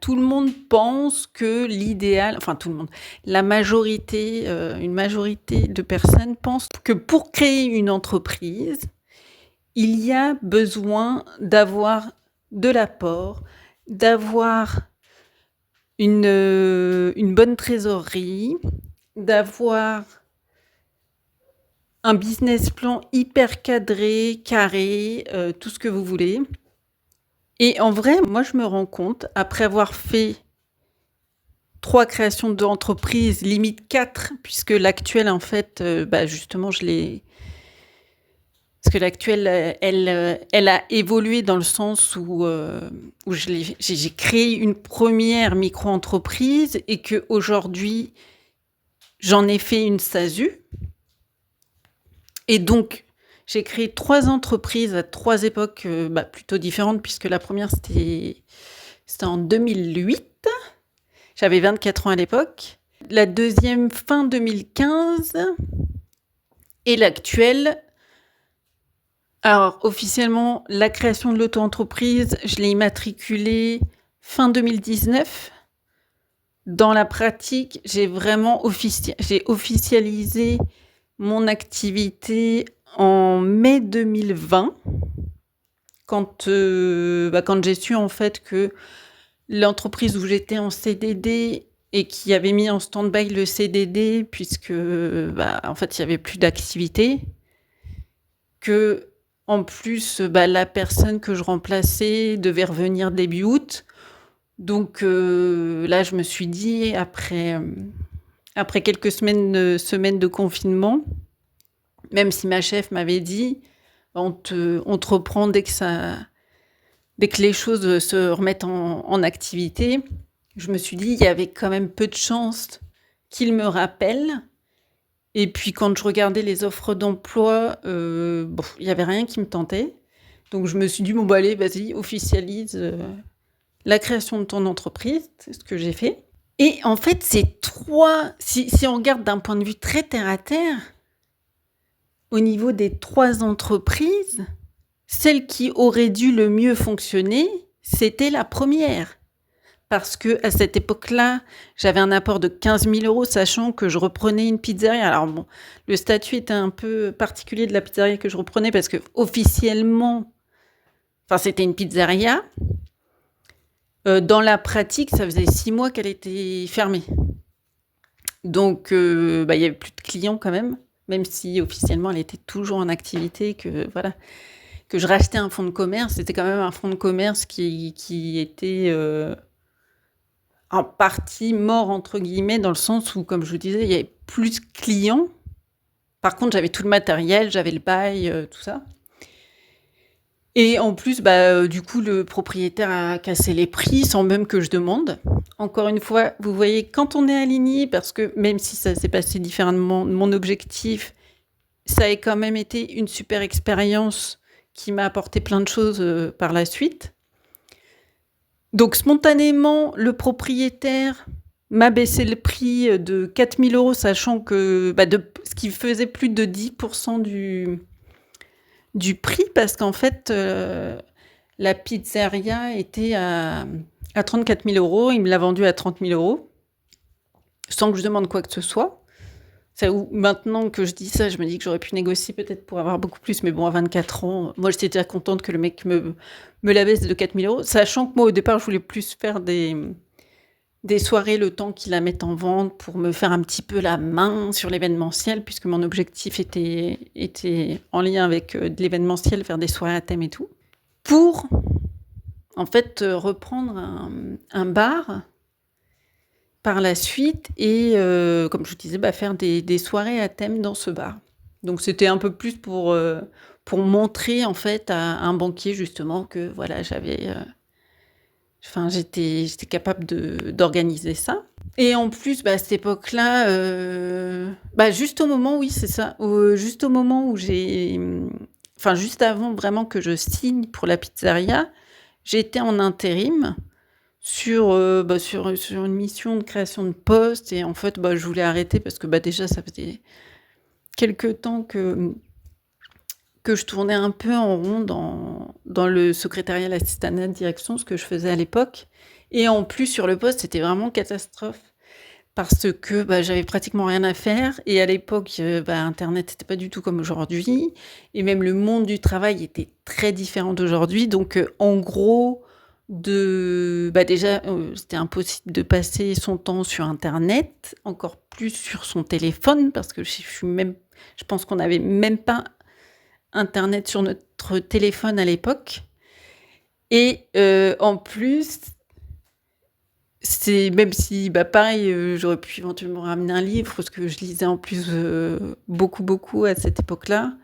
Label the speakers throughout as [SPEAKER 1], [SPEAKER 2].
[SPEAKER 1] tout le monde pense que l'idéal, enfin tout le monde, la majorité, une majorité de personnes pensent que pour créer une entreprise, il y a besoin d'avoir de l'apport, d'avoir une bonne trésorerie, d'avoir un business plan hyper cadré, carré, tout ce que vous voulez. Et en vrai, moi, je me rends compte, après avoir fait 3 créations d'entreprises, limite 4, puisque l'actuelle, en fait, justement, je l'ai... Parce que l'actuelle, elle a évolué dans le sens où j'ai créé une première micro-entreprise et qu'aujourd'hui, j'en ai fait une SASU. Et donc, j'ai créé 3 entreprises à 3 époques plutôt différentes, puisque la première, c'était en 2008. J'avais 24 ans à l'époque. La deuxième, fin 2015. Et l'actuelle, alors officiellement, la création de l'auto-entreprise, je l'ai immatriculée fin 2019. Dans la pratique, j'ai officialisé mon activité en mai 2020, quand j'ai su en fait que l'entreprise où j'étais en CDD et qui avait mis en stand-by le CDD puisque en fait il y avait plus d'activité, que en plus la personne que je remplaçais devait revenir début août. Donc là je me suis dit après quelques semaines de confinement, même si ma chef m'avait dit on te reprend dès que les choses se remettent en activité, je me suis dit il y avait quand même peu de chances qu'il me rappelle. Et puis quand je regardais les offres d'emploi, il n'y avait rien qui me tentait. Donc je me suis dit allez, vas-y, officialise la création de ton entreprise. C'est ce que j'ai fait. Et en fait, c'est 3... Si on regarde d'un point de vue très terre-à-terre, au niveau des 3 entreprises, celle qui aurait dû le mieux fonctionner, c'était la première. Parce qu'à cette époque-là, j'avais un apport de 15 000 €, sachant que je reprenais une pizzeria. Alors bon, le statut était un peu particulier de la pizzeria que je reprenais, parce que officiellement, c'était une pizzeria. Dans la pratique, ça faisait 6 mois qu'elle était fermée. Donc, il y avait plus de clients quand même si officiellement elle était toujours en activité, que je rachetais un fonds de commerce. C'était quand même un fonds de commerce qui était en partie mort, entre guillemets, dans le sens où, comme je vous disais, il y avait plus de clients. Par contre, j'avais tout le matériel, j'avais le bail, tout ça. Et en plus, du coup, le propriétaire a cassé les prix sans même que je demande. Encore une fois, vous voyez, quand on est aligné, parce que même si ça s'est passé différemment de mon objectif, ça a quand même été une super expérience qui m'a apporté plein de choses par la suite. Donc spontanément, le propriétaire m'a baissé le prix de 4 000 €, sachant que ce qui faisait plus de 10% du prix, parce qu'en fait, la pizzeria était à 34 000 €. Il me l'a vendue à 30 000 €, sans que je demande quoi que ce soit. C'est où, maintenant que je dis ça, je me dis que j'aurais pu négocier peut-être pour avoir beaucoup plus, mais bon, à 24 ans, moi j'étais déjà contente que le mec me la baisse de 4 000 €, sachant que moi au départ je voulais plus faire des soirées le temps qu'il la mette en vente, pour me faire un petit peu la main sur l'événementiel, puisque mon objectif était en lien avec de l'événementiel, faire des soirées à thème et tout, pour en fait reprendre un bar par la suite et comme je vous disais, faire des soirées à thème dans ce bar. Donc c'était un peu plus pour montrer en fait à un banquier justement que voilà, j'étais capable d'organiser ça. Et en plus, à cette époque-là, juste au moment, oui, c'est ça, juste au moment où juste avant vraiment que je signe pour la pizzeria, j'étais en intérim sur une mission de création de poste. Et en fait, je voulais arrêter parce que déjà, ça faisait quelques temps que je tournais un peu en rond dans le secrétariat, l'assistanat de direction, ce que je faisais à l'époque. Et en plus, sur le poste, c'était vraiment catastrophe parce que j'avais pratiquement rien à faire. Et à l'époque, Internet, c'était pas du tout comme aujourd'hui. Et même le monde du travail était très différent d'aujourd'hui. Donc, en gros, déjà, c'était impossible de passer son temps sur Internet, encore plus sur son téléphone, parce que je pense qu'on n'avait même pas Internet sur notre téléphone à l'époque. Et en plus, même si, pareil, j'aurais pu éventuellement ramener un livre, parce que je lisais en plus beaucoup, beaucoup à cette époque-là.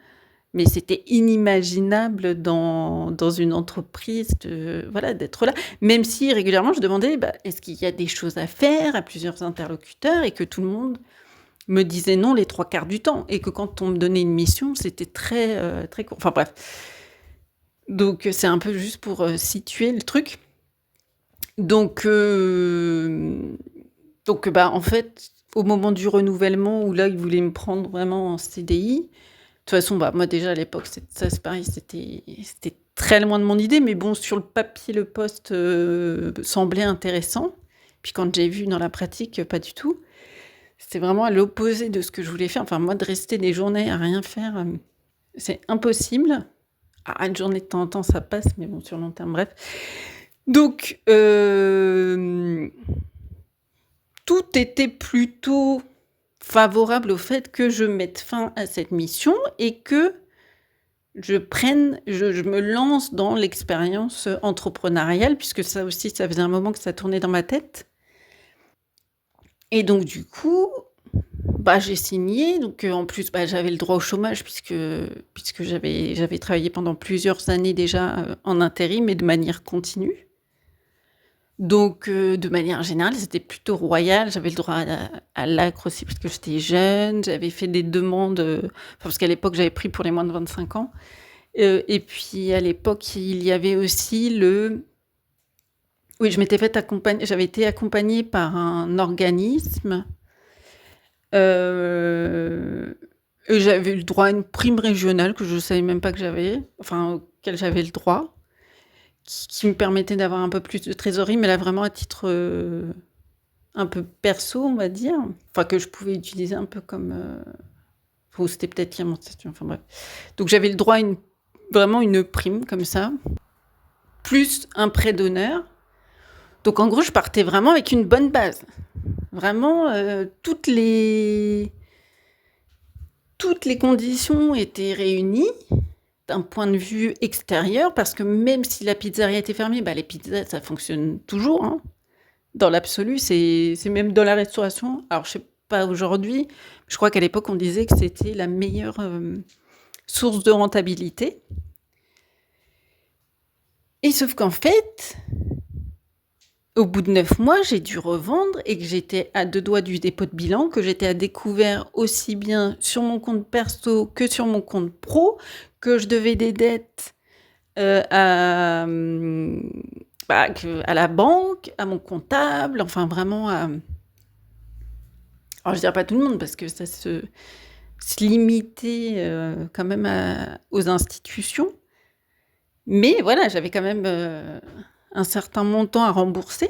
[SPEAKER 1] Mais c'était inimaginable dans une entreprise d'être là. Même si régulièrement, je demandais, est-ce qu'il y a des choses à faire à plusieurs interlocuteurs, et que tout le monde me disait non les 3/4 du temps. Et que quand on me donnait une mission, c'était très, très court. Enfin bref. Donc, c'est un peu juste pour situer le truc. Donc, en fait, au moment du renouvellement, où là, ils voulaient me prendre vraiment en CDI, de toute façon, moi déjà à l'époque, c'est pareil, c'était très loin de mon idée, mais bon, sur le papier, le poste semblait intéressant. Puis quand j'ai vu dans la pratique, pas du tout. C'était vraiment à l'opposé de ce que je voulais faire. Enfin, moi, de rester des journées à rien faire, c'est impossible. Une journée de temps en temps, ça passe, mais bon, sur long terme, bref. Donc, tout était plutôt favorable au fait que je mette fin à cette mission et que je me lance dans l'expérience entrepreneuriale, puisque ça aussi, ça faisait un moment que ça tournait dans ma tête. Et donc, du coup, j'ai signé. Donc, en plus, j'avais le droit au chômage, puisque j'avais travaillé pendant plusieurs années déjà en intérim et de manière continue. Donc, de manière générale, c'était plutôt royal. J'avais le droit à l'ACRE aussi, parce que j'étais jeune. J'avais fait des demandes, parce qu'à l'époque, j'avais pris pour les moins de 25 ans. Et puis, à l'époque, il y avait aussi Oui, j'avais été accompagnée par un organisme. Et j'avais eu le droit à une prime régionale que je ne savais même pas que j'avais, auquel j'avais le droit, qui me permettait d'avoir un peu plus de trésorerie, mais là vraiment à titre un peu perso, on va dire. Que je pouvais utiliser un peu comme... c'était peut-être lié à mon statut, enfin bref. Donc j'avais le droit à vraiment une prime comme ça, plus un prêt d'honneur. Donc en gros, je partais vraiment avec une bonne base. Vraiment, toutes les conditions étaient réunies d'un point de vue extérieur, parce que même si la pizzeria était fermée, les pizzas, ça fonctionne toujours. Hein. Dans l'absolu, c'est même dans la restauration. Alors, je sais pas aujourd'hui, je crois qu'à l'époque, on disait que c'était la meilleure source de rentabilité. Et sauf qu'en fait, au bout de 9 mois, j'ai dû revendre, et que j'étais à 2 doigts du dépôt de bilan, que j'étais à découvert aussi bien sur mon compte perso que sur mon compte pro, que je devais des dettes à la banque, à mon comptable, enfin vraiment à... Alors je dirais pas tout le monde, parce que ça se limitait quand même aux institutions. Mais voilà, j'avais quand même un certain montant à rembourser.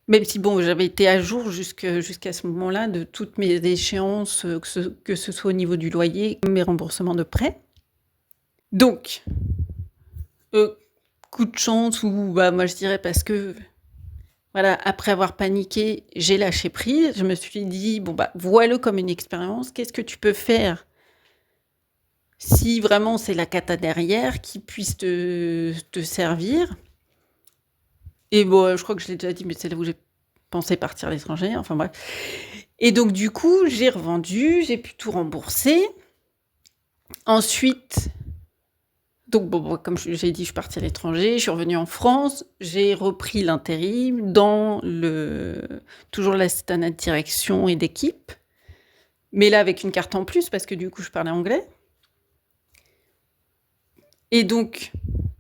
[SPEAKER 1] Même si, j'avais été à jour jusqu'à ce moment-là de toutes mes échéances, que ce soit au niveau du loyer, mes remboursements de prêts. Donc, coup de chance, ou moi je dirais parce que, voilà, après avoir paniqué, j'ai lâché prise. Je me suis dit, vois-le comme une expérience. Qu'est-ce que tu peux faire si vraiment c'est la cata derrière qui puisse te servir? Et je crois que je l'ai déjà dit, mais c'est là où j'ai pensé partir à l'étranger, enfin bref. Et donc du coup, j'ai revendu, j'ai pu tout rembourser. Ensuite, donc comme j'ai dit, je suis partie à l'étranger, je suis revenue en France, j'ai repris l'intérim dans toujours l'assistanat de direction et d'équipe, mais là avec une carte en plus, parce que du coup je parlais anglais. Et donc,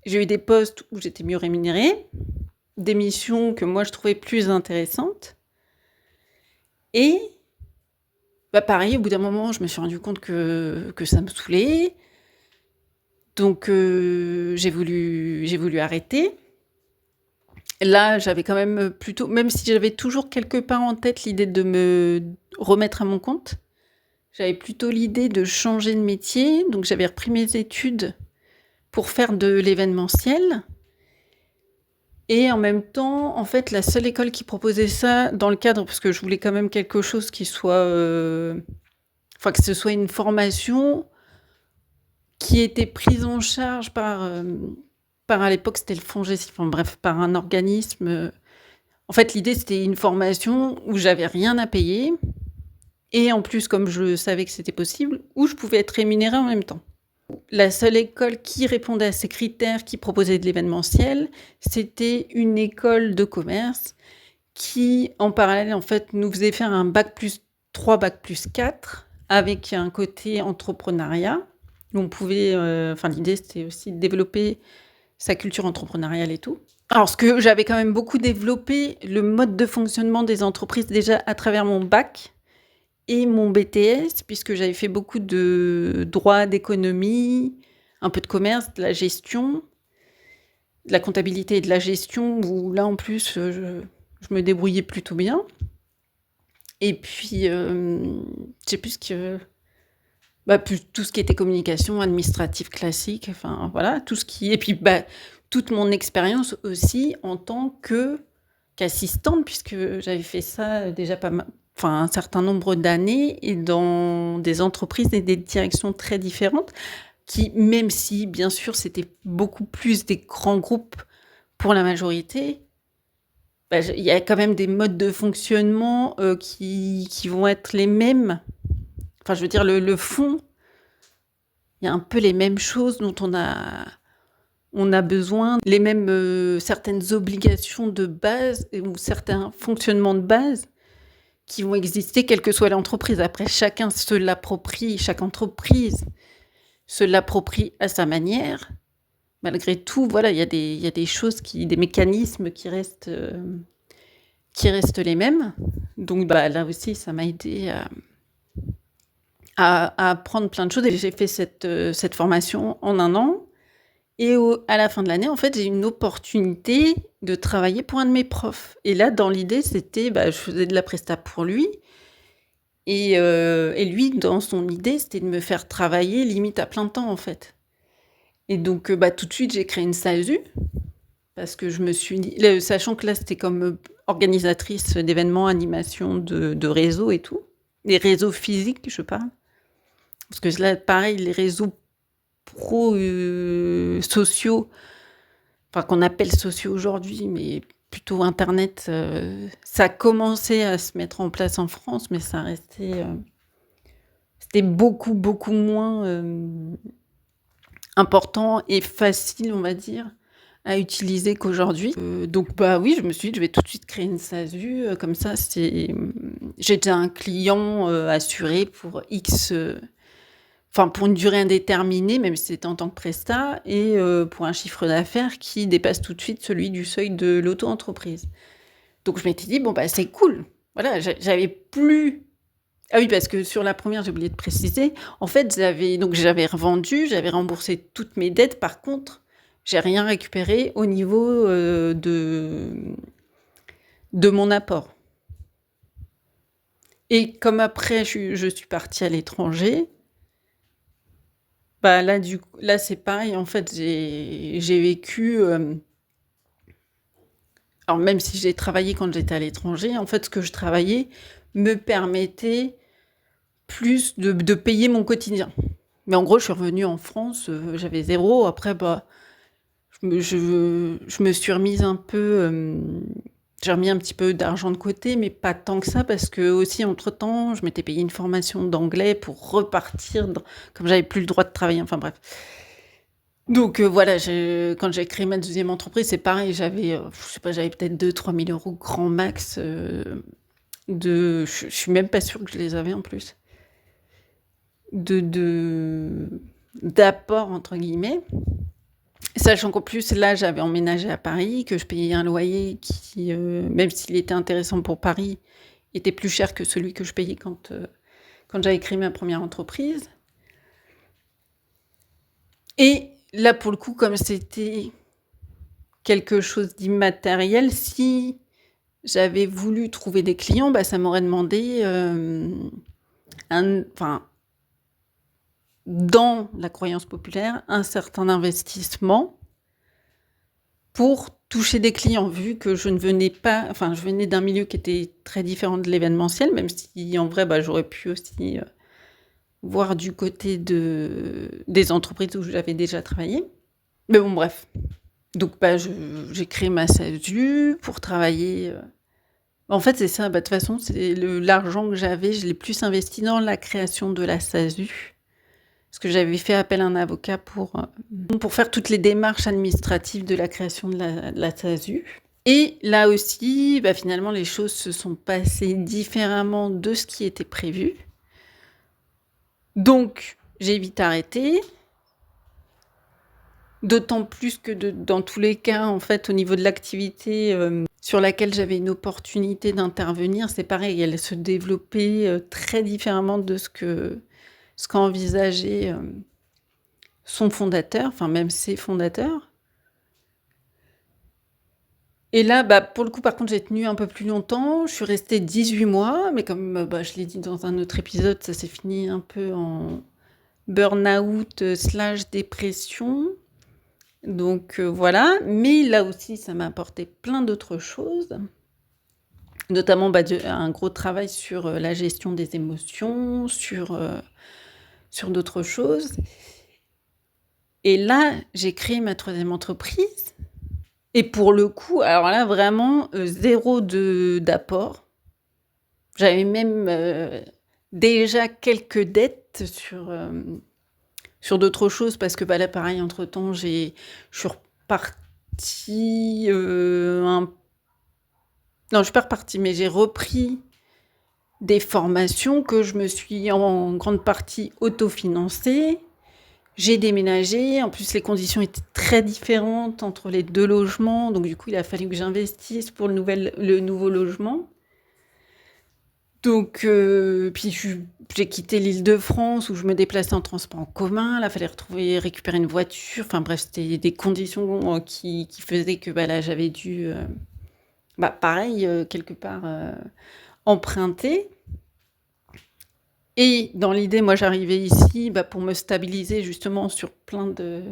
[SPEAKER 1] j'ai eu des postes où j'étais mieux rémunérée, des missions que moi je trouvais plus intéressantes. Et pareil, au bout d'un moment, je me suis rendu compte que ça me saoulait. Donc j'ai voulu arrêter. Là, j'avais quand même, plutôt même si j'avais toujours quelque part en tête l'idée de me remettre à mon compte, j'avais plutôt l'idée de changer de métier. Donc j'avais repris mes études pour faire de l'événementiel et en même temps, en fait, la seule école qui proposait ça dans le cadre parce que je voulais quand même quelque chose qui soit, enfin que ce soit une formation qui était prise en charge par à l'époque, c'était le FONGECIF, enfin bref, par un organisme, en fait, l'idée, c'était une formation où j'avais rien à payer et en plus, comme je savais que c'était possible, où je pouvais être rémunérée en même temps. La seule école qui répondait à ces critères, qui proposait de l'événementiel, c'était une école de commerce qui, en parallèle, en fait, nous faisait faire un bac+3, bac+4 avec un côté entrepreneuriat. Où on pouvait, enfin, l'idée, c'était aussi de développer sa culture entrepreneuriale et tout. Alors, ce que j'avais quand même beaucoup développé, le mode de fonctionnement des entreprises déjà à travers mon bac et mon BTS, puisque j'avais fait beaucoup de droit, d'économie, un peu de commerce, de la gestion, de la comptabilité et de la gestion, où là, en plus, je me débrouillais plutôt bien. Et puis, je sais plus ce que... Bah, tout ce qui était communication administrative classique, enfin voilà, tout ce qui... Et puis, bah, toute mon expérience aussi en tant qu'assistante, puisque j'avais fait ça déjà pas mal, enfin un certain nombre d'années, et dans des entreprises et des directions très différentes, qui, même si, bien sûr, c'était beaucoup plus des grands groupes pour la majorité, bah, il y a quand même des modes de fonctionnement qui vont être les mêmes. Enfin, je veux dire, le fond, il y a un peu les mêmes choses dont on a besoin, les mêmes certaines obligations de base ou certains fonctionnements de base qui vont exister quelle que soit l'entreprise. Après, chacun se l'approprie, chaque entreprise se l'approprie à sa manière. Malgré tout, voilà, il y a des choses, des mécanismes qui restent les mêmes. Donc bah, là aussi, ça m'a aidé à apprendre plein de choses. Et j'ai fait cette formation en 1 an. Et à la fin de l'année, en fait, j'ai eu une opportunité de travailler pour un de mes profs. Et là, dans l'idée, c'était, bah, je faisais de la presta pour lui. Et lui, dans son idée, c'était de me faire travailler limite à plein temps, en fait. Et donc, bah, tout de suite, j'ai créé une SASU. Parce que je me suis dit, sachant que là, c'était comme organisatrice d'événements, animation de réseaux et tout. Les réseaux physiques, je parle. Parce que là, pareil, les réseaux sociaux, enfin qu'on appelle sociaux aujourd'hui, mais plutôt Internet, ça a commencé à se mettre en place en France, mais ça restait, c'était beaucoup, beaucoup moins important et facile, on va dire, à utiliser qu'aujourd'hui. Donc bah oui, je me suis dit, je vais tout de suite créer une SASU, comme ça, j'ai déjà un client assuré pour X... Enfin, pour une durée indéterminée, même si c'était en tant que prestat, et pour un chiffre d'affaires qui dépasse tout de suite celui du seuil de l'auto-entreprise. Donc je m'étais dit, bon, bah c'est cool. Voilà, j'avais plus... Ah oui, parce que sur la première, j'ai oublié de préciser, en fait, j'avais revendu, j'avais remboursé toutes mes dettes. Par contre, j'ai rien récupéré au niveau de mon apport. Et comme après, je suis partie à l'étranger... Bah là, c'est pareil. En fait, j'ai vécu. Alors, même si j'ai travaillé quand j'étais à l'étranger, en fait, ce que je travaillais me permettait plus de payer mon quotidien. Mais en gros, je suis revenue en France, j'avais 0. Après, bah, je me suis remise un peu. J'ai remis un petit peu d'argent de côté, mais pas tant que ça, parce que aussi, entre-temps, je m'étais payé une formation d'anglais pour repartir, comme j'avais plus le droit de travailler, enfin bref. Donc voilà, quand j'ai créé ma deuxième entreprise, c'est pareil, j'avais, je sais pas, j'avais peut-être 2 000 à 3 000 € grand max, je suis même pas sûre que je les avais en plus, d'apport entre guillemets. Sachant qu'en plus, là, j'avais emménagé à Paris, que je payais un loyer qui, même s'il était intéressant pour Paris, était plus cher que celui que je payais quand j'avais créé ma première entreprise. Et là, pour le coup, comme c'était quelque chose d'immatériel. Si j'avais voulu trouver des clients, ça m'aurait demandé dans la croyance populaire, un certain investissement pour toucher des clients, vu que je venais d'un milieu qui était très différent de l'événementiel, même si en vrai, j'aurais pu aussi voir du côté des entreprises où j'avais déjà travaillé. Mais bon, bref. Donc, j'ai créé ma SASU pour travailler. En fait, c'est ça. De toute façon, c'est l'argent que j'avais, je l'ai plus investi dans la création de la SASU. Parce que j'avais fait appel à un avocat pour faire toutes les démarches administratives de la création de la SASU. Et là aussi, finalement, les choses se sont passées différemment de ce qui était prévu. Donc, j'ai vite arrêté. D'autant plus que dans tous les cas, en fait, au niveau de l'activité sur laquelle j'avais une opportunité d'intervenir, c'est pareil, elle se développait très différemment de ce qu'envisageait son fondateur, enfin même ses fondateurs. Et là, pour le coup, par contre, j'ai tenu un peu plus longtemps. Je suis restée 18 mois, mais comme je l'ai dit dans un autre épisode, ça s'est fini un peu en burn-out / dépression. Donc voilà, mais là aussi, ça m'a apporté plein d'autres choses, notamment un gros travail sur la gestion des émotions, sur d'autres choses. Et là, j'ai créé ma 3e entreprise. Et pour le coup, alors là, vraiment, zéro d'apport. J'avais même déjà quelques dettes sur d'autres choses, parce que là, pareil, entre-temps, je suis repartie... Non, je suis pas repartie, mais j'ai repris des formations que je me suis en grande partie autofinancée. J'ai déménagé, en plus les conditions étaient très différentes entre les 2 logements, donc du coup il a fallu que j'investisse pour le nouveau logement. Donc puis j'ai quitté l'Île-de-France où je me déplaçais en transport en commun, là il fallait récupérer une voiture, enfin bref, c'était des conditions qui faisaient que là j'avais dû pareil quelque part emprunter. Et dans l'idée, moi, j'arrivais ici pour me stabiliser justement sur plein de...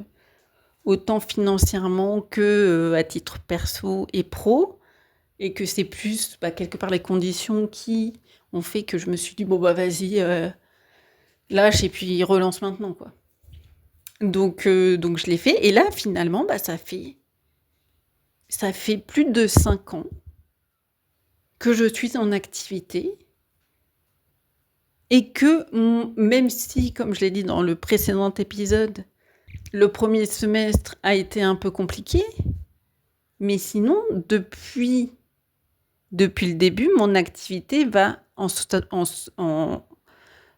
[SPEAKER 1] autant financièrement que à titre perso et pro. Et que c'est plus, quelque part, les conditions qui ont fait que je me suis dit, vas-y, lâche et puis relance maintenant, quoi. Donc je l'ai fait. Et là, finalement, ça fait plus de 5 ans que je suis en activité. Et que, même si, comme je l'ai dit dans le précédent épisode, le premier semestre a été un peu compliqué, mais sinon, depuis le début, mon activité va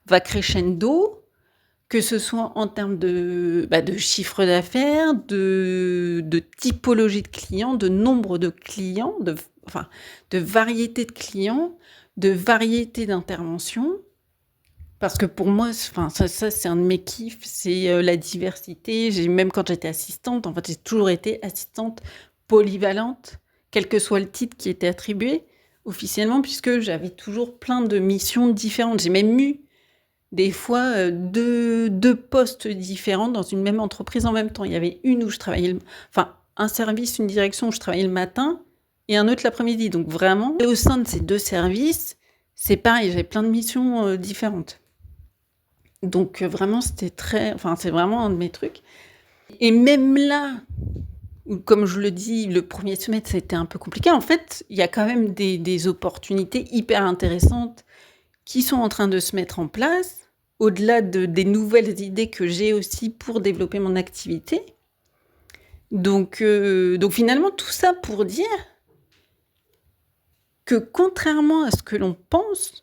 [SPEAKER 1] va crescendo, que ce soit en termes de chiffre d'affaires, de typologie de clients, de nombre de clients, de variété de clients, de variété d'interventions. Parce que pour moi, ça c'est un de mes kiffs, c'est la diversité. Même quand j'étais assistante, en fait, j'ai toujours été assistante polyvalente, quel que soit le titre qui était attribué officiellement, puisque j'avais toujours plein de missions différentes. J'ai même eu des fois 2 postes différents dans une même entreprise en même temps. Il y avait une où je travaillais, un service, une direction où je travaillais le matin et un autre l'après-midi. Donc vraiment, et au sein de ces 2 services, c'est pareil, j'avais plein de missions différentes. Donc vraiment, c'est vraiment un de mes trucs. Et même là, comme je le dis, le premier semestre, c'était un peu compliqué. En fait, il y a quand même des opportunités hyper intéressantes qui sont en train de se mettre en place, au-delà des nouvelles idées que j'ai aussi pour développer mon activité. Donc finalement, tout ça pour dire que contrairement à ce que l'on pense,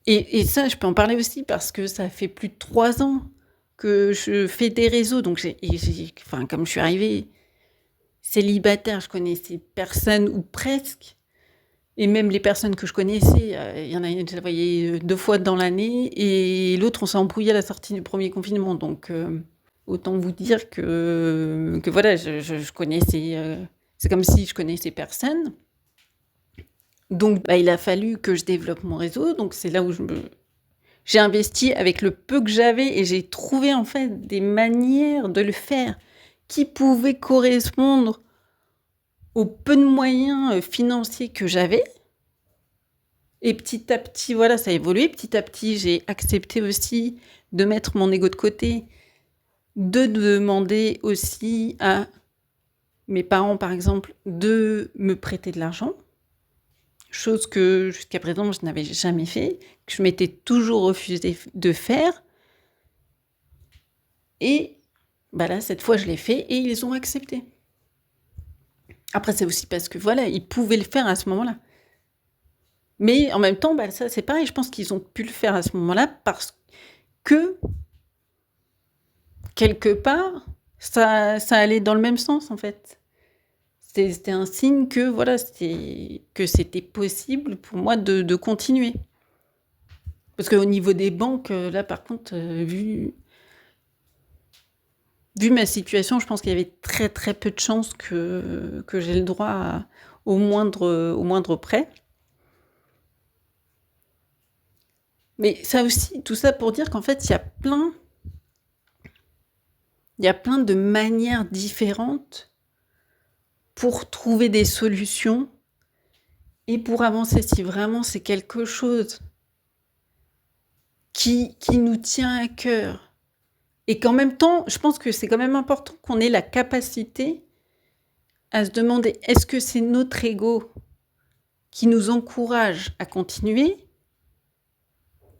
[SPEAKER 1] et ça, je peux en parler aussi parce que ça fait plus de 3 ans que je fais des réseaux. Donc, comme je suis arrivée célibataire, je connaissais personne ou presque. Et même les personnes que je connaissais, il y en a une que je voyais 2 fois dans l'année. Et l'autre, on s'est embrouillé à la sortie du premier confinement. Donc, autant vous dire que voilà, je connaissais, c'est comme si je connaissais personne. Donc, il a fallu que je développe mon réseau. Donc, c'est là où j'ai investi avec le peu que j'avais et j'ai trouvé en fait des manières de le faire qui pouvaient correspondre aux peu de moyens financiers que j'avais. Et petit à petit, voilà, ça a évolué. Petit à petit, j'ai accepté aussi de mettre mon ego de côté, de demander aussi à mes parents, par exemple, de me prêter de l'argent. Chose que jusqu'à présent, je n'avais jamais fait, que je m'étais toujours refusée de faire. Et là, cette fois, je l'ai fait et ils ont accepté. Après, c'est aussi parce que voilà, ils pouvaient le faire à ce moment-là. Mais en même temps, ça c'est pareil, je pense qu'ils ont pu le faire à ce moment-là parce que, quelque part, ça allait dans le même sens en fait. C'était un signe que voilà, c'était possible pour moi de continuer. Parce qu'au niveau des banques, là par contre, vu ma situation, je pense qu'il y avait très très peu de chances que j'ai le droit au moindre prêt. Mais ça aussi, tout ça pour dire qu'en fait, il y a plein de manières différentes pour trouver des solutions et pour avancer si vraiment c'est quelque chose qui nous tient à cœur. Et qu'en même temps, je pense que c'est quand même important qu'on ait la capacité à se demander est-ce que c'est notre ego qui nous encourage à continuer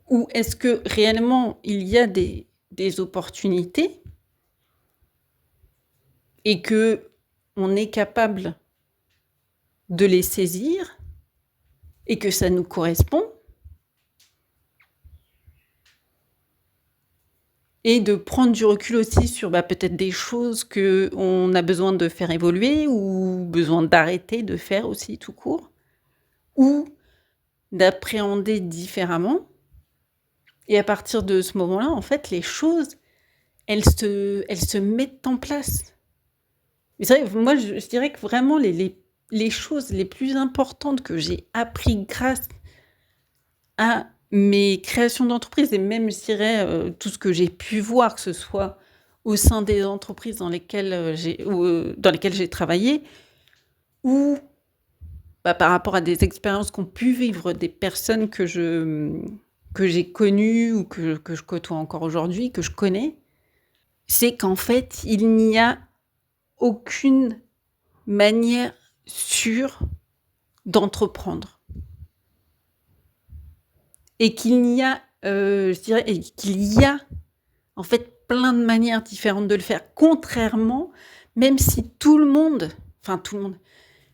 [SPEAKER 1] ou est-ce que réellement il y a des opportunités et que on est capable de les saisir et que ça nous correspond et de prendre du recul aussi sur peut-être des choses qu'on a besoin de faire évoluer ou besoin d'arrêter de faire aussi tout court ou d'appréhender différemment. Et à partir de ce moment-là, en fait, les choses, elles se mettent en place. Mais c'est vrai, moi, je dirais que vraiment, les choses les plus importantes que j'ai appris grâce à mes créations d'entreprise et même, je dirais, tout ce que j'ai pu voir, que ce soit au sein des entreprises dans lesquelles j'ai travaillé ou par rapport à des expériences qu'ont pu vivre des personnes que j'ai connues ou que je côtoie encore aujourd'hui, que je connais, c'est qu'en fait, il n'y a aucune manière sûre d'entreprendre. Et qu'il y a, en fait plein de manières différentes de le faire, contrairement, même si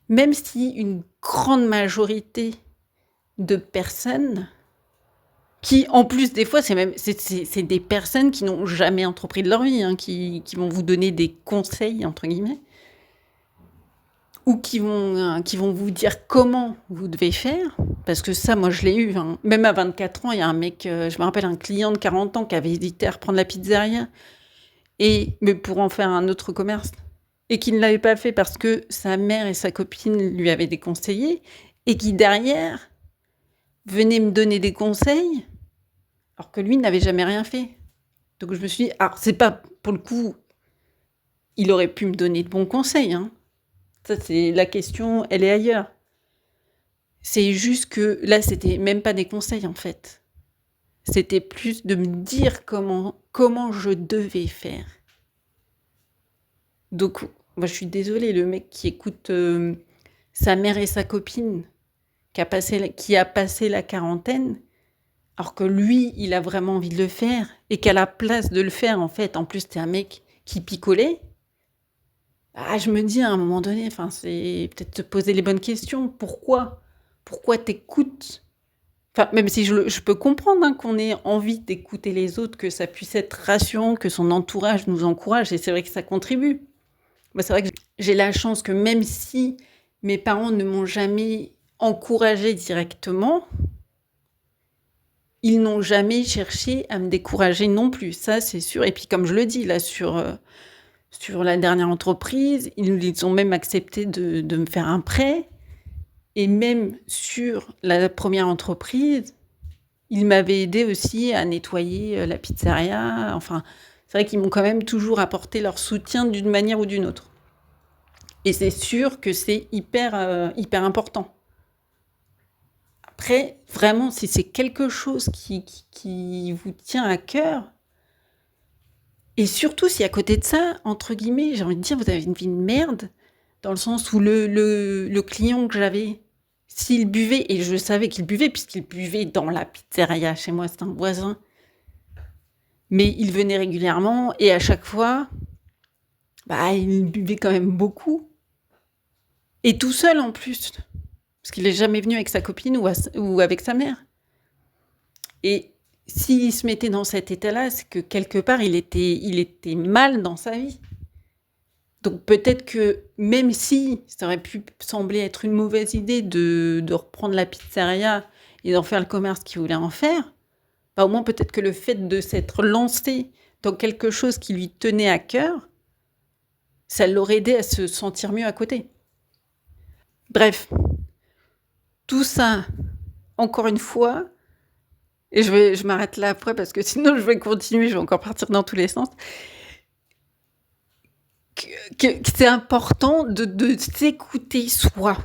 [SPEAKER 1] même si une grande majorité de personnes, qui en plus des fois c'est des personnes qui n'ont jamais entrepris de leur vie, qui vont vous donner des conseils entre guillemets, ou qui vont vous dire comment vous devez faire, parce que ça, moi, je l'ai eu. Même à 24 ans, il y a un mec, je me rappelle, un client de 40 ans qui avait hésité à reprendre la pizzeria, mais pour en faire un autre commerce, et qui ne l'avait pas fait parce que sa mère et sa copine lui avaient déconseillé, et qui, derrière, venait me donner des conseils, alors que lui n'avait jamais rien fait. Donc je me suis dit, alors c'est pas, pour le coup, il aurait pu me donner de bons conseils, Ça, c'est la question, elle est ailleurs. C'est juste que là, c'était même pas des conseils en fait. C'était plus de me dire comment je devais faire. Donc, moi, je suis désolée, le mec qui écoute sa mère et sa copine, qui a passé la quarantaine, alors que lui, il a vraiment envie de le faire, et qu'à la place de le faire, en fait, en plus, c'était un mec qui picolait. Je me dis à un moment donné, c'est peut-être te poser les bonnes questions. Pourquoi t'écoutes? Même si je peux comprendre qu'on ait envie d'écouter les autres, que ça puisse être rassurant, que son entourage nous encourage, et c'est vrai que ça contribue. Moi, c'est vrai que j'ai la chance que même si mes parents ne m'ont jamais encouragée directement, ils n'ont jamais cherché à me décourager non plus, ça c'est sûr. Et puis comme je le dis là sur la dernière entreprise, ils ont même accepté de me faire un prêt. Et même sur la première entreprise, ils m'avaient aidé aussi à nettoyer la pizzeria. Enfin, c'est vrai qu'ils m'ont quand même toujours apporté leur soutien d'une manière ou d'une autre. Et c'est sûr que c'est hyper important. Après, vraiment, si c'est quelque chose qui vous tient à cœur, et surtout si à côté de ça, entre guillemets, j'ai envie de dire, vous avez une vie de merde, dans le sens où le client que j'avais, s'il buvait, et je savais qu'il buvait, puisqu'il buvait dans la pizzeria chez moi, c'est un voisin, mais il venait régulièrement, et à chaque fois, il buvait quand même beaucoup, et tout seul en plus, parce qu'il n'est jamais venu avec sa copine ou avec sa mère. Et s'il se mettait dans cet état-là, c'est que quelque part, il était mal dans sa vie. Donc peut-être que même si ça aurait pu sembler être une mauvaise idée de reprendre la pizzeria et d'en faire le commerce qu'il voulait en faire, au moins peut-être que le fait de s'être lancé dans quelque chose qui lui tenait à cœur, ça l'aurait aidé à se sentir mieux à côté. Bref, tout ça, encore une fois, et je m'arrête là après parce que sinon je vais continuer, je vais encore partir dans tous les sens, que c'est important de s'écouter soi.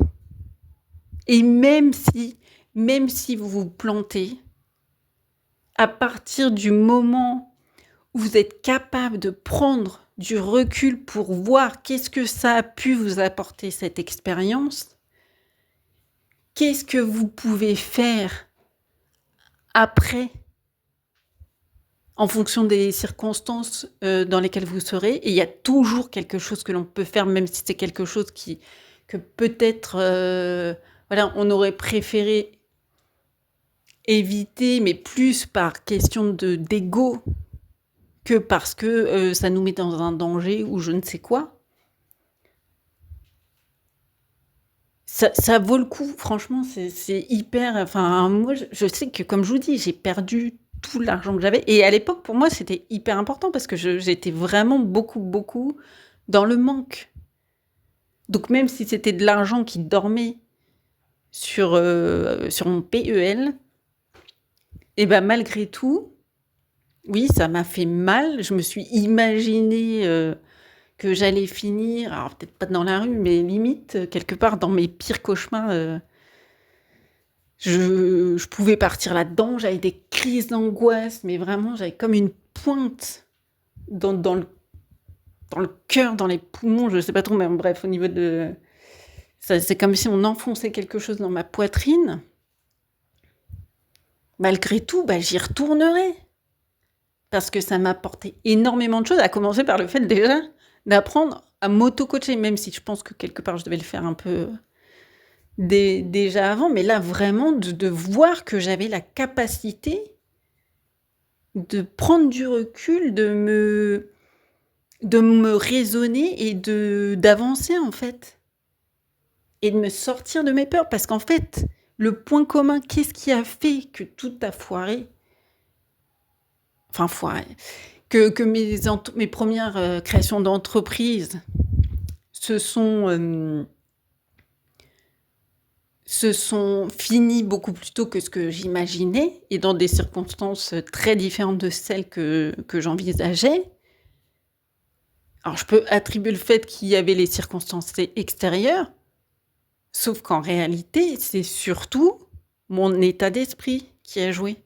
[SPEAKER 1] Et même si vous vous plantez, à partir du moment où vous êtes capable de prendre du recul pour voir qu'est-ce que ça a pu vous apporter cette expérience, qu'est-ce que vous pouvez faire après, en fonction des circonstances dans lesquelles vous serez. Et il y a toujours quelque chose que l'on peut faire, même si c'est quelque chose que peut-être on aurait préféré éviter, mais plus par question d'ego que parce que ça nous met dans un danger ou je ne sais quoi. Ça vaut le coup, franchement, c'est hyper... Enfin, moi, je sais que, comme je vous dis, j'ai perdu tout l'argent que j'avais. Et à l'époque, pour moi, c'était hyper important parce que j'étais vraiment beaucoup dans le manque. Donc même si c'était de l'argent qui dormait sur mon PEL, et malgré tout, oui, ça m'a fait mal. Je me suis imaginé que j'allais finir, alors peut-être pas dans la rue, mais limite, quelque part dans mes pires cauchemars, je pouvais partir là-dedans. J'avais des crises d'angoisse, mais vraiment, j'avais comme une pointe dans le cœur, dans les poumons, je sais pas trop, mais bref, au niveau de... C'est comme si on enfonçait quelque chose dans ma poitrine. Malgré tout, j'y retournerai. Parce que ça m'a apporté énormément de choses, à commencer par le fait déjà d'apprendre à m'auto-coacher, même si je pense que quelque part je devais le faire un peu déjà avant, mais là vraiment de voir que j'avais la capacité de prendre du recul, de me raisonner et d'avancer en fait. Et de me sortir de mes peurs, parce qu'en fait, le point commun, qu'est-ce qui a fait que tout a foiré ? Enfin, foiré. Que mes premières créations d'entreprise se sont finies beaucoup plus tôt que ce que j'imaginais, et dans des circonstances très différentes de celles que j'envisageais. Alors, je peux attribuer le fait qu'il y avait les circonstances extérieures, sauf qu'en réalité, c'est surtout mon état d'esprit qui a joué.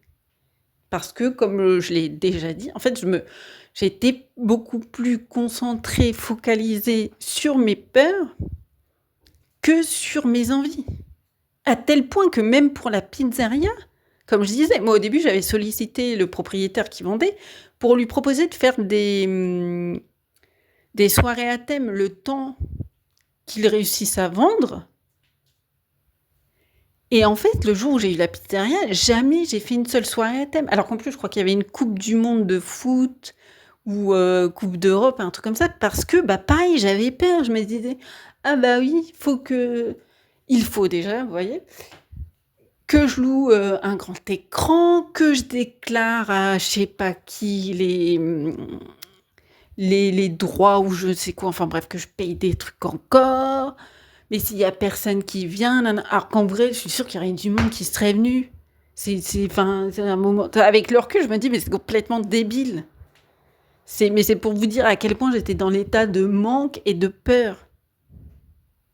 [SPEAKER 1] Parce que, comme je l'ai déjà dit, en fait, j'ai été beaucoup plus concentrée, focalisée sur mes peurs que sur mes envies. À tel point que même pour la pizzeria, comme je disais, moi au début, j'avais sollicité le propriétaire qui vendait pour lui proposer de faire des soirées à thème le temps qu'il réussisse à vendre. Et en fait, le jour où j'ai eu la pizzeria, jamais j'ai fait une seule soirée à thème. Alors qu'en plus, je crois qu'il y avait une Coupe du Monde de foot ou Coupe d'Europe, un truc comme ça, parce que, pareil, j'avais peur. Je me disais, oui, il faut déjà, vous voyez. que je loue, un grand écran, que je déclare à je sais pas qui les droits ou je ne sais quoi, enfin bref, que je paye des trucs encore. Mais s'il y a personne qui vient, alors qu'en vrai, je suis sûre qu'il y aurait du monde qui serait venu. Enfin, c'est un moment. Avec le recul, je me dis, mais c'est complètement débile. Mais c'est pour vous dire à quel point j'étais dans l'état de manque et de peur.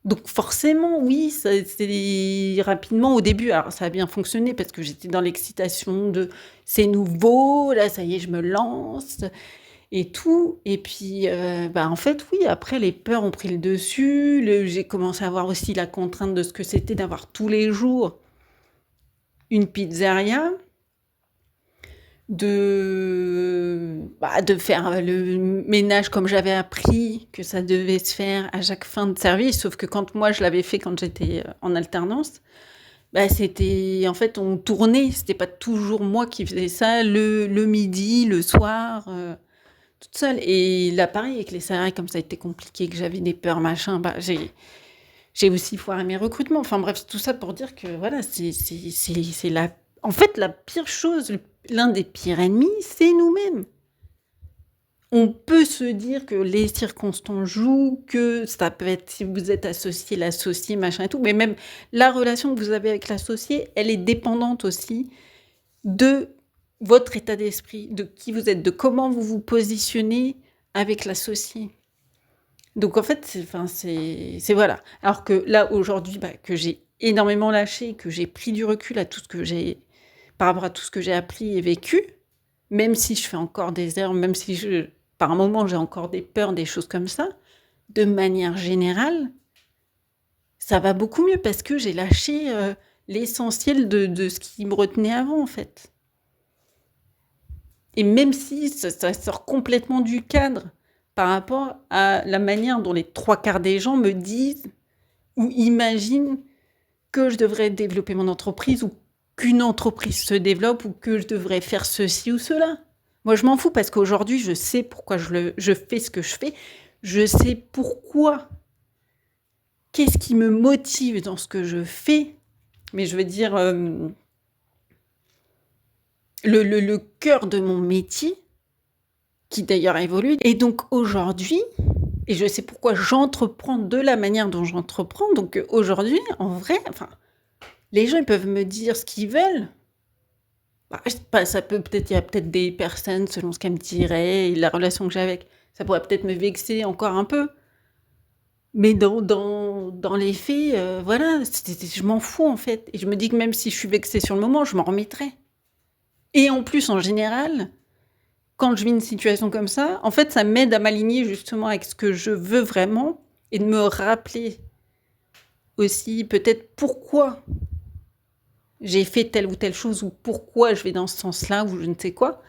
[SPEAKER 1] Donc forcément, oui, c'est rapidement au début. Alors ça a bien fonctionné parce que j'étais dans l'excitation de c'est nouveau, là ça y est, je me lance et tout. Et puis, en fait, oui, après les peurs ont pris le dessus. J'ai commencé à voir aussi la contrainte de ce que c'était d'avoir tous les jours une pizzeria, de faire le ménage comme j'avais appris que ça devait se faire à chaque fin de service. Sauf que quand moi je l'avais fait quand j'étais en alternance, c'était en fait on tournait, c'était pas toujours moi qui faisais ça le midi, le soir, toute seule. Et là pareil avec les salariés, comme ça a été compliqué, que j'avais des peurs machin, j'ai aussi foiré mes recrutements. Enfin bref, tout ça pour dire que voilà, c'est en fait la pire chose, l'un des pires ennemis, c'est nous-mêmes. On peut se dire que les circonstances jouent, que ça peut être, si vous êtes associé, l'associé, machin et tout, mais même la relation que vous avez avec l'associé, elle est dépendante aussi de votre état d'esprit, de qui vous êtes, de comment vous vous positionnez avec l'associé. Donc en fait, c'est voilà. Alors que là, aujourd'hui, que j'ai énormément lâché, que j'ai pris du recul par rapport à tout ce que j'ai appris et vécu, même si je fais encore des erreurs, même si par un moment j'ai encore des peurs, des choses comme ça, de manière générale, ça va beaucoup mieux parce que j'ai lâché l'essentiel de ce qui me retenait avant, en fait. Et même si ça sort complètement du cadre par rapport à la manière dont les 3/4 des gens me disent ou imaginent que je devrais développer mon entreprise ou qu'une entreprise se développe ou que je devrais faire ceci ou cela. Moi, je m'en fous parce qu'aujourd'hui, je sais pourquoi je fais ce que je fais. Je sais pourquoi. Qu'est-ce qui me motive dans ce que je fais? Mais je veux dire, le cœur de mon métier, qui d'ailleurs évolue. Et donc aujourd'hui, et je sais pourquoi j'entreprends de la manière dont j'entreprends. Donc aujourd'hui, en vrai, enfin, les gens ils peuvent me dire ce qu'ils veulent. Je sais pas, il y a peut-être des personnes selon ce qu'elles me diraient et la relation que j'ai avec, ça pourrait peut-être me vexer encore un peu. Mais dans les faits, voilà, je m'en fous en fait. Et je me dis que même si je suis vexée sur le moment, je m'en remettrai. Et en plus, en général, quand je vis une situation comme ça, en fait, ça m'aide à m'aligner justement avec ce que je veux vraiment et de me rappeler aussi peut-être pourquoi j'ai fait telle ou telle chose ou pourquoi je vais dans ce sens-là ou je ne sais quoi.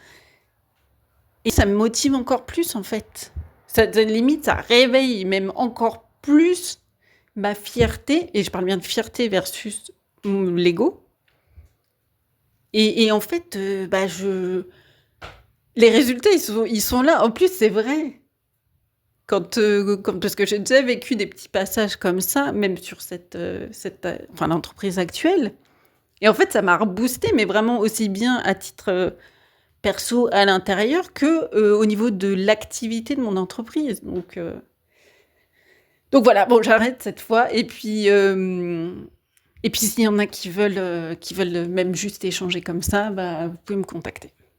[SPEAKER 1] Et ça me motive encore plus en fait. Ça, limite, ça réveille même encore plus ma fierté, et je parle bien de fierté versus l'ego. Et en fait, les résultats, ils sont là. En plus, c'est vrai. Parce que j'ai déjà vécu des petits passages comme ça, même sur l'entreprise actuelle. Et en fait, ça m'a reboosté, mais vraiment aussi bien à titre perso à l'intérieur que au niveau de l'activité de mon entreprise. Donc voilà, bon, j'arrête cette fois. Et puis s'il y en a qui veulent même juste échanger comme ça, vous pouvez me contacter.